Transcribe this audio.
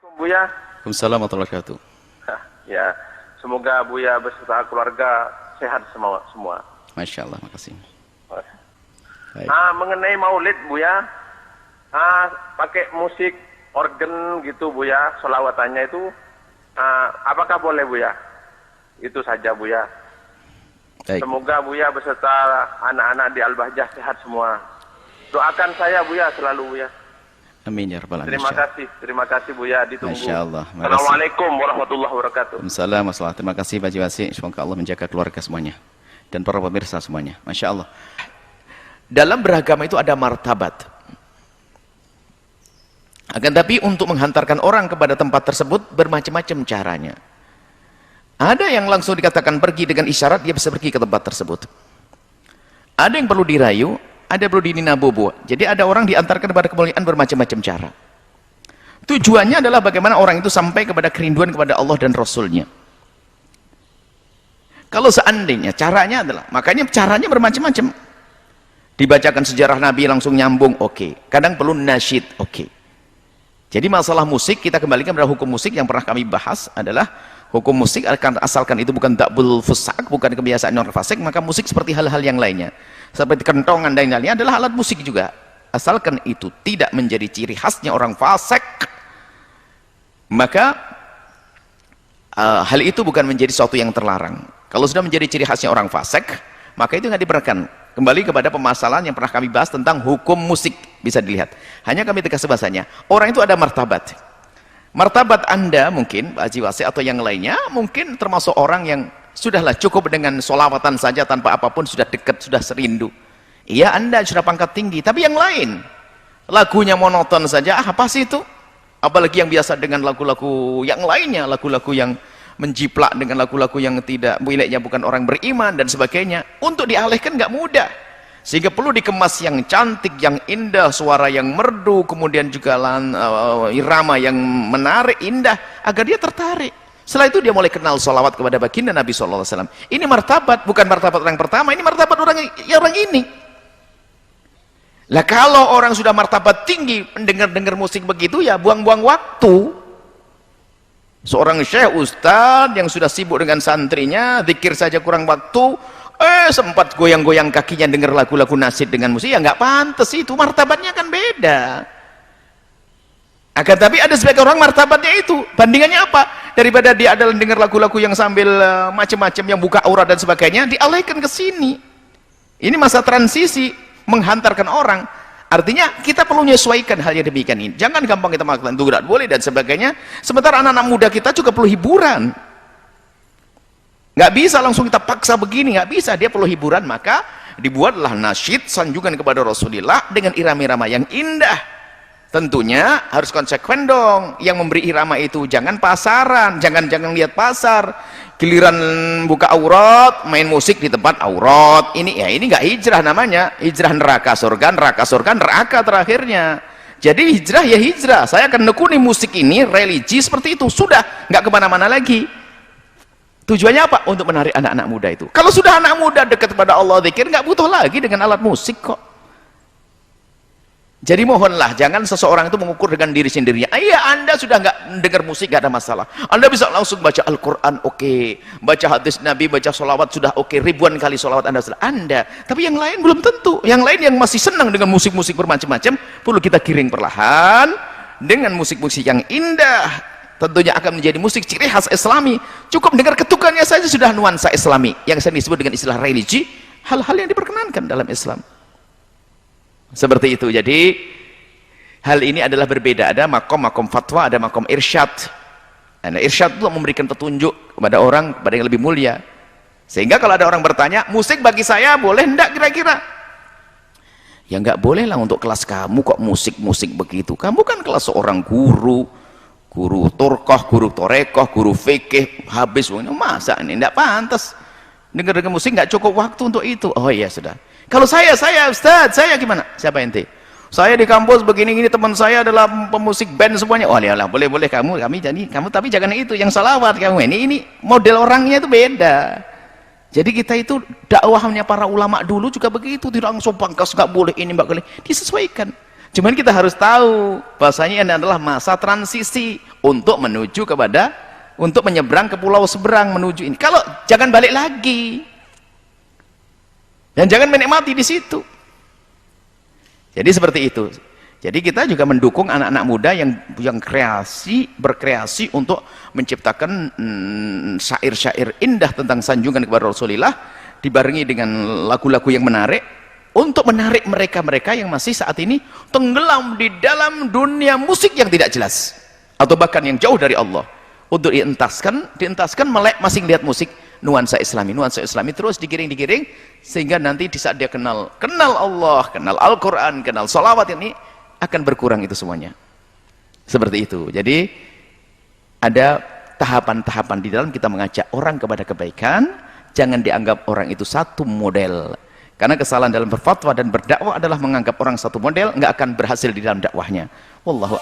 Buya. Waalaikumsalam warahmatullahi wabarakatuh. Ya, semoga Buya beserta keluarga sehat semua. Masya Allah, makasih. Baik. Mengenai maulid Buya, pakai musik organ gitu Buya, sholawatnya itu, apakah boleh Buya? Itu saja Buya. Baik. Semoga Buya beserta anak-anak di Al-Bahjah sehat semua. Doakan saya Buya selalu Buya. Amin ya rabbal alamin. Terima kasih Buya, ditunggu. Masya Allah. Assalamualaikum warahmatullahi wabarakatuh. Waalaikumsalam warahmatullahi. Terima kasih Pak Jiwasi. Semoga Allah menjaga keluarga semuanya dan para pemirsa semuanya. Masya Allah. Dalam beragama itu ada martabat. Akan tapi untuk menghantarkan orang kepada tempat tersebut bermacam-macam caranya. Ada yang langsung dikatakan pergi dengan isyarat, dia bisa pergi ke tempat tersebut. Ada yang perlu dirayu, ada perlu dininabobo. Jadi ada orang diantarkan kepada kemuliaan bermacam-macam cara. Tujuannya adalah bagaimana orang itu sampai kepada kerinduan kepada Allah dan Rasulnya. Kalau seandainya caranya adalah, makanya caranya bermacam-macam. Dibacakan sejarah Nabi langsung nyambung, oke. Kadang perlu nasyid, oke. Jadi masalah musik, kita kembalikan pada hukum musik yang pernah kami bahas adalah hukum musik, asalkan itu bukan ta'bul fusak, bukan kebiasaan orang fasik, maka musik seperti hal-hal yang lainnya. Seperti kentongan dan lainnya adalah alat musik juga. Asalkan itu tidak menjadi ciri khasnya orang fasik, maka hal itu bukan menjadi sesuatu yang terlarang. Kalau sudah menjadi ciri khasnya orang fasik, maka itu nggak dibenarkan. Kembali kepada permasalahan yang pernah kami bahas tentang hukum musik, bisa dilihat. Hanya kami tegas bahasanya, orang itu ada martabat. Martabat Anda mungkin, Pak Haji Wasi atau yang lainnya, mungkin termasuk orang yang sudahlah cukup dengan sholawatan saja tanpa apapun, sudah dekat, sudah serindu. Iya, Anda sudah pangkat tinggi, tapi yang lain, lagunya monoton saja, apa sih itu? Apalagi yang biasa dengan lagu-lagu yang lainnya, lagu-lagu yang menjiplak dengan lagu-lagu yang tidak, miliknya bukan orang beriman dan sebagainya. Untuk dialihkan nggak mudah. Sehingga perlu dikemas yang cantik, yang indah, suara yang merdu, kemudian juga irama yang menarik, indah, agar dia tertarik. Setelah itu dia mulai kenal sholawat kepada baginda Nabi SAW. Ini martabat, bukan martabat orang pertama, ini martabat orang ini. Lah kalau orang sudah martabat tinggi, mendengar musik begitu, ya buang-buang waktu. Seorang syekh ustadz yang sudah sibuk dengan santrinya, zikir saja kurang waktu, sempat goyang-goyang kakinya dengar lagu-lagu nasyid dengan musik, ya nggak pantas itu, martabatnya kan beda. Akan tapi ada sebagian orang martabatnya itu, bandingannya apa? Daripada dia adalah dengar lagu-lagu yang sambil macam-macam yang buka aurat dan sebagainya, dialihkan ke sini. Ini masa transisi menghantarkan orang. Artinya kita perlu menyesuaikan hal yang demikian ini. Jangan gampang kita mengatakan itu tidak boleh dan sebagainya. Sementara anak-anak muda kita juga perlu hiburan. Nggak bisa langsung kita paksa begini, nggak bisa. Dia perlu hiburan, maka dibuatlah nasyid sanjungan kepada Rasulullah dengan irama-irama yang indah. Tentunya harus konsekuen dong. Yang memberi irama itu jangan pasaran, jangan lihat pasar. Giliran buka aurat, main musik di tempat aurat. Ini nggak hijrah namanya. Hijrah neraka surga, neraka terakhirnya. Jadi hijrah ya hijrah. Saya akan nekuni musik ini, religi seperti itu. Sudah, nggak kemana-mana lagi. Tujuannya apa? Untuk menarik anak-anak muda itu. Kalau sudah anak muda dekat kepada Allah, zikir, nggak butuh lagi dengan alat musik kok. Jadi mohonlah, jangan seseorang itu mengukur dengan diri sendirinya. Iya, Anda sudah nggak dengar musik, nggak ada masalah. Anda bisa langsung baca Al-Quran, oke. Baca hadis Nabi, baca sholawat, sudah oke. Ribuan kali sholawat Anda. Tapi yang lain belum tentu. Yang lain yang masih senang dengan musik-musik bermacam-macam, perlu kita giring perlahan dengan musik-musik yang indah. Tentunya akan menjadi musik ciri khas Islami. Cukup dengar ketukannya saja sudah nuansa Islami. Yang saya disebut dengan istilah religi, hal-hal yang diperkenankan dalam Islam. Seperti itu. Jadi hal ini adalah berbeda. Ada makom fatwa, ada makom irsyad. Nah, irsyad itu memberikan petunjuk kepada orang, kepada yang lebih mulia. Sehingga kalau ada orang bertanya, musik bagi saya boleh enggak kira-kira? Ya enggak boleh lah untuk kelas kamu kok musik-musik begitu. Kamu kan kelas seorang guru turkoh, guru torekoh, guru fikih, habis masa ini enggak pantas. Dengar musik enggak cukup waktu untuk itu. Oh iya sudah. Kalau saya Ustaz, saya gimana? Siapa ente? Saya di kampus begini-gini, teman saya adalah pemusik band semuanya. Oh ya boleh kamu tapi jangan itu yang salawat kamu. Ini model orangnya itu beda. Jadi kita itu dakwahnya para ulama dulu juga begitu, tidak langsung pangkas, nggak boleh ini, nggak boleh, disesuaikan. Cuman kita harus tahu bahasanya ini adalah masa transisi untuk menuju kepada, untuk menyeberang ke pulau seberang menuju ini. Kalau jangan balik lagi. Dan jangan menikmati di situ. Jadi seperti itu. Jadi kita juga mendukung anak-anak muda yang berkreasi untuk menciptakan syair-syair indah tentang sanjungan kepada Rasulullah dibarengi dengan lagu-lagu yang menarik untuk menarik mereka-mereka yang masih saat ini tenggelam di dalam dunia musik yang tidak jelas atau bahkan yang jauh dari Allah. Untuk dientaskan melek masing lihat musik nuansa Islami terus digiring sehingga nanti di saat dia kenal Allah, kenal Al-Quran, kenal sholawat ini akan berkurang itu semuanya. Seperti itu. Jadi ada tahapan-tahapan di dalam kita mengajak orang kepada kebaikan. Jangan dianggap orang itu satu model. Karena kesalahan dalam berfatwa dan berdakwah adalah menganggap orang satu model, nggak akan berhasil di dalam dakwahnya. Wallahu a'lam.